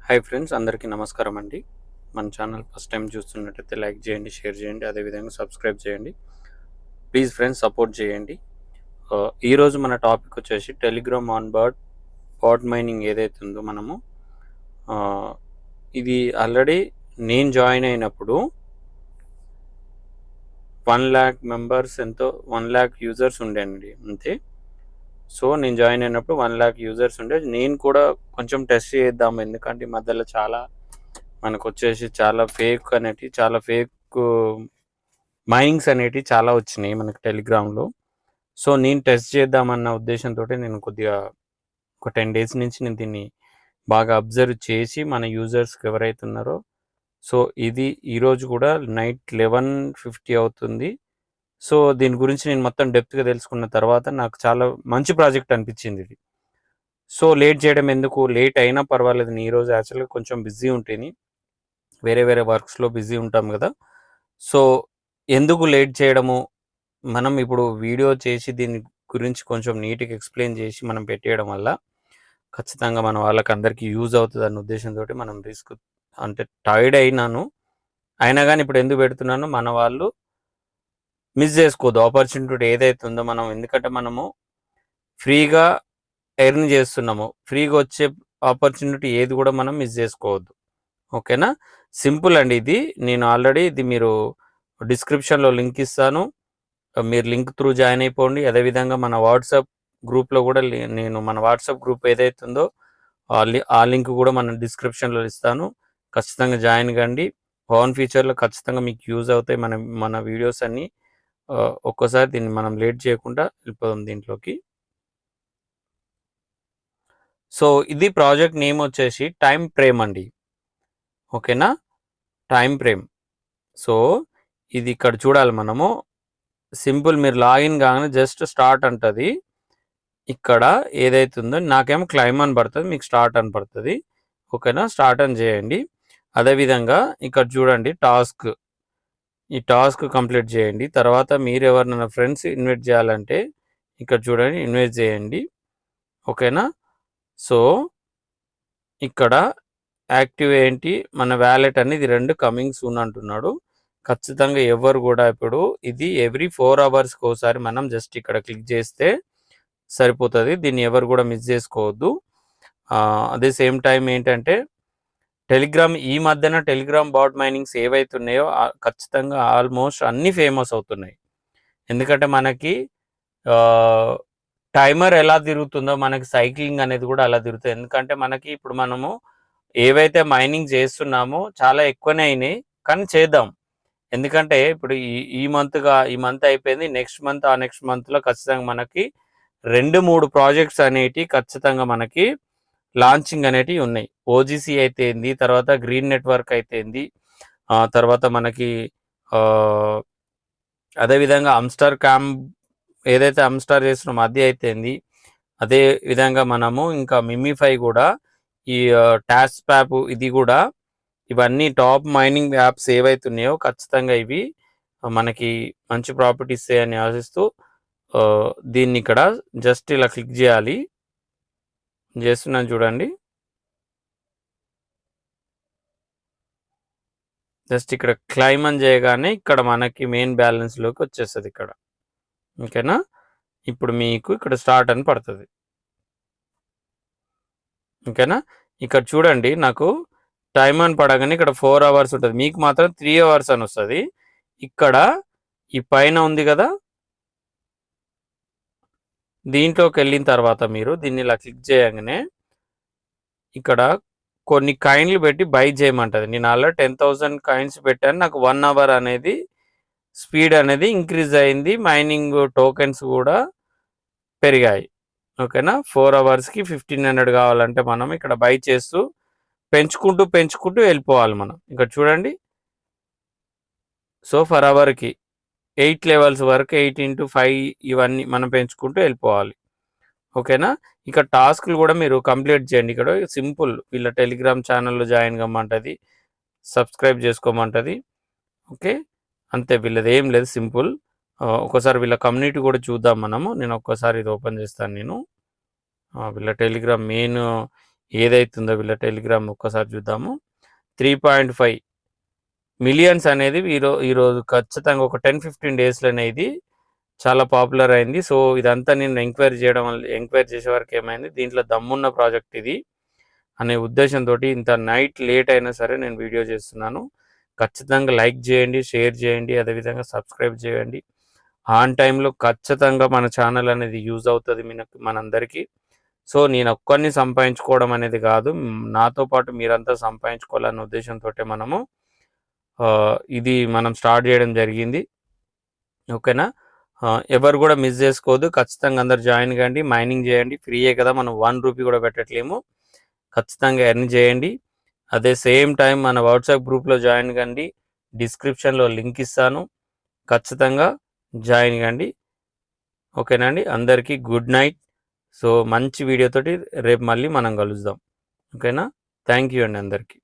Hi friends, అందరికీ నమస్కారం అండి. మన ఛానల్ ఫస్ట్ టైం చూస్తున్నట్టయితే లైక్ చేయండి, షేర్ చేయండి, అదేవిధంగా సబ్స్క్రైబ్ చేయండి. ప్లీజ్ ఫ్రెండ్స్ సపోర్ట్ చేయండి. ఈరోజు మన టాపిక్ వచ్చేసి టెలిగ్రామ్ ఆన్ బాట్ మైనింగ్ ఏదైతే ఉందో మనము ఇది ఆల్రెడీ నేను జాయిన్ అయినప్పుడు 1,00,000 మెంబర్స్ ఎంతో 1,00,000 యూజర్స్ ఉండేనండి అంతే. సో నేను జాయిన్ అయినప్పుడు 1,00,000 యూజర్స్ ఉండే. నేను కూడా కొంచెం టెస్ట్ చేద్దాం, ఎందుకంటే ఈ మధ్యలో మనకు వచ్చేసి చాలా ఫేక్ మైనింగ్స్ అనేటివి చాలా వచ్చినాయి మనకి టెలిగ్రామ్లో. సో నేను టెస్ట్ చేద్దామన్న ఉద్దేశంతో నేను కొద్దిగా ఒక 10 డేస్ నుంచి నేను దీన్ని బాగా అబ్జర్వ్ చేసి మన యూజర్స్కి ఎవరైతే ఉన్నారో, సో ఇది ఈరోజు కూడా నైట్ 11:50 అవుతుంది. సో దీని గురించి నేను మొత్తం డెప్త్గా తెలుసుకున్న తర్వాత నాకు చాలా మంచి ప్రాజెక్ట్ అనిపించింది ఇది. సో లేట్ చేయడం ఎందుకు, లేట్ అయినా పర్వాలేదు. నేను ఈరోజు యాక్చువల్గా కొంచెం బిజీ ఉంటుంది, వేరే వేరే వర్క్స్లో బిజీ ఉంటాం కదా. సో ఎందుకు లేట్ చేయడము, మనం ఇప్పుడు వీడియో చేసి దీని గురించి కొంచెం నీట్గా ఎక్స్ప్లెయిన్ చేసి మనం పెట్టేయడం వల్ల ఖచ్చితంగా మన వాళ్ళకి అందరికీ యూజ్ అవుతుంది అన్న ఉద్దేశంతో మనం రిస్క్ అంటే టైర్డ్ అయినా కానీ ఇప్పుడు ఎందుకు పెడుతున్నాను, మన వాళ్ళు మిస్ చేసుకోవద్దు ఆపర్చునిటీ ఏదైతే ఉందో. ఎందుకంటే మనము ఫ్రీగా ఎర్న్ చేస్తున్నాము, ఫ్రీగా వచ్చే ఆపర్చునిటీ ఏది కూడా మనం మిస్ చేసుకోవద్దు. ఓకేనా, సింపుల్ అండి ఇది. నేను ఆల్రెడీ ఇది మీరు డిస్క్రిప్షన్లో లింక్ ఇస్తాను, మీరు లింక్ త్రూ జాయిన్ అయిపోండి. అదేవిధంగా మన వాట్సాప్ గ్రూప్లో కూడా నేను మన వాట్సాప్ గ్రూప్ ఏదైతే ఉందో ఆ లింక్ కూడా మన డిస్క్రిప్షన్లో ఇస్తాను. ఖచ్చితంగా జాయిన్ కండి. పవన్ ఫీచర్లో ఖచ్చితంగా మీకు యూజ్ అవుతాయి మన వీడియోస్ అన్నీ. ఒక్కసారి దీన్ని మనం లేట్ చేయకుండా వెళ్ళిపోదాం దీంట్లోకి. సో ఇది ప్రాజెక్ట్ నేమ్ వచ్చేసి టైం ఫ్రేమ్ అండి. ఓకేనా, టైం ఫ్రేమ్. సో ఇది ఇక్కడ చూడాలి మనము. సింపుల్, మీరు లాగిన్ కాగానే జస్ట్ స్టార్ట్ అంటుంది. ఇక్కడ ఏదైతే ఉందో నాకేమో క్లైమ్ అని పడుతుంది, మీకు స్టార్ట్ అని పడుతుంది. ఓకేనా, స్టార్ట్ అని చేయండి. అదేవిధంగా ఇక్కడ చూడండి ఈ టాస్క్ కంప్లీట్ చేయండి. తర్వాత మీరు ఎవరినైనా ఫ్రెండ్స్ ఇన్వైట్ చేయాలంటే ఇక్కడ చూడండి, ఇన్వైట్ చేయండి. ఓకేనా, సో ఇక్కడ యాక్టివ్ ఏంటి మన వ్యాలెట్ అనేది 2 కమింగ్ సూన్ అంటున్నాడు. ఖచ్చితంగా ఎవరు కూడా ఇప్పుడు ఇది ఎవ్రీ 4 అవర్స్కి ఒకసారి మనం జస్ట్ ఇక్కడ క్లిక్ చేస్తే సరిపోతుంది. దీన్ని ఎవరు కూడా మిస్ చేసుకోవద్దు. అదే సేమ్ టైం ఏంటంటే ఈ మధ్యన టెలిగ్రామ్ బాట్ మైనింగ్స్ ఏవైతే ఉన్నాయో ఖచ్చితంగా ఆల్మోస్ట్ అన్నీ ఫేమస్ అవుతున్నాయి. ఎందుకంటే మనకి టైమర్ ఎలా తిరుగుతుందో మనకి సైక్లింగ్ అనేది కూడా అలా తిరుగుతుంది. ఎందుకంటే మనకి ఇప్పుడు మనము ఏవైతే మైనింగ్ చేస్తున్నామో చాలా ఎక్కువనే అయినాయి, కానీ చేద్దాం. ఎందుకంటే ఇప్పుడు ఈ మంత్ అయిపోయింది, నెక్స్ట్ మంత్లో ఖచ్చితంగా మనకి 2-3 ప్రాజెక్ట్స్ అనేటివి ఖచ్చితంగా మనకి లాంచింగ్ అనేటివి ఉన్నాయి. ఓజీసీ అయితే ఏంది, తర్వాత గ్రీన్ నెట్వర్క్ అయితే ఏంది, తర్వాత మనకి అదేవిధంగా అమ్స్టార్ క్యాంప్ ఏదైతే అమ్స్టార్ చేస్తున్నామో అది అయితే ఏంది. అదే విధంగా మనము ఇంకా మిమిఫై కూడా, ఈ టాస్ ప్యాప్ ఇది కూడా, ఇవన్నీ టాప్ మైనింగ్ యాప్స్ ఏవైతే ఉన్నాయో ఖచ్చితంగా ఇవి మనకి మంచి ప్రాఫిట్ ఇస్తాయని ఆశిస్తూ దీన్ని ఇక్కడ జస్ట్ ఇలా క్లిక్ చేస్తున్నాను చూడండి. జస్ట్ ఇక్కడ క్లైమ్ అని చేయగానే ఇక్కడ మనకి మెయిన్ బ్యాలెన్స్లోకి వచ్చేస్తుంది ఇక్కడ. ఓకేనా, ఇప్పుడు మీకు ఇక్కడ స్టార్ట్ అని పడుతుంది. ఓకేనా, ఇక్కడ చూడండి నాకు టైం అని పడగానే ఇక్కడ 4 అవర్స్ ఉంటుంది, మీకు మాత్రం 3 అవర్స్ అని వస్తుంది. ఇక్కడ ఈ పైన ఉంది కదా, దీంట్లోకి వెళ్ళిన తర్వాత మీరు దీన్ని ఇలా క్లిక్ చేయగానే ఇక్కడ కొన్ని కాయిన్లు పెట్టి బై చేయమంటుంది. నేను ఆల్రెడీ 10,000 కాయిన్స్ పెట్టాను, నాకు 1 అవర్ అనేది స్పీడ్ అనేది ఇంక్రీజ్ అయింది, మైనింగ్ టోకెన్స్ కూడా పెరిగాయి. ఓకేనా, 4 అవర్స్కి 1,500 కావాలంటే మనం ఇక్కడ బై చేస్తూ పెంచుకుంటూ వెళ్ళిపోవాలి మనం. ఇక్కడ చూడండి, సో ఫర్ అవర్కి 8 లెవెల్స్ వరకు 8 into 5 ఇవన్నీ మనం పెంచుకుంటూ వెళ్ళిపోవాలి. ఓకేనా, ఇక టాస్క్లు కూడా మీరు కంప్లీట్ చేయండి. ఇక్కడ సింపుల్, వీళ్ళ టెలిగ్రామ్ ఛానల్లో జాయిన్ కమ్మంటుంది, సబ్స్క్రైబ్ చేసుకోమంటుంది. ఓకే, అంతే, వీళ్ళది ఏం లేదు, సింపుల్. ఒకసారి వీళ్ళ కమ్యూనిటీ కూడా చూద్దాం మనము. నేను ఒక్కసారి ఇది ఓపెన్ చేస్తాను. వీళ్ళ టెలిగ్రామ్ మెయిన్ ఏదైతుందో వీళ్ళ టెలిగ్రామ్ ఒక్కసారి చూద్దాము. 3.5 మిలియన్స్ అనేది ఈరోజు ఖచ్చితంగా ఒక 10-15 డేస్లోనే ఇది చాలా పాపులర్ అయింది. సో ఇదంతా నేను ఎంక్వైరీ చేసే వరకు ఏమైంది, దీంట్లో దమ్మున్న ప్రాజెక్ట్ ఇది అనే ఉద్దేశంతో ఇంత నైట్ లేట్ అయినా సరే నేను వీడియో చేస్తున్నాను. ఖచ్చితంగా లైక్ చేయండి, షేర్ చేయండి, అదేవిధంగా సబ్స్క్రైబ్ చేయండి. ఆన్ టైంలో ఖచ్చితంగా మన ఛానల్ అనేది యూజ్ అవుతుంది మనందరికీ. సో నేను ఒక్కరిని సంపాదించుకోవడం అనేది కాదు, నాతో పాటు మీరంతా సంపాదించుకోవాలన్న ఉద్దేశంతో ఇది మనం స్టార్ట్ చేయడం జరిగింది. ఓకేనా? ఎవరు కూడా మిస్ చేసుకోవద్దు, ఖచ్చితంగా అందరు జాయిన్ కండి, మైనింగ్ చేయండి. ఫ్రీయే కదా, మనం 1 రూపీ కూడా పెట్టట్లేము. ఖచ్చితంగా ఎర్న్ చేయండి. అదే సేమ్ టైం మన వాట్సాప్ గ్రూప్లో జాయిన్ కండి, డిస్క్రిప్షన్లో లింక్ ఇస్తాను, ఖచ్చితంగా జాయిన్ కండి. ఓకేనా అండి? అందరికీ గుడ్ నైట్. సో మంచి వీడియోతోటి రేపు మళ్ళీ మనం కలుద్దాం. ఓకేనా? థ్యాంక్ యూ అండి అందరికీ.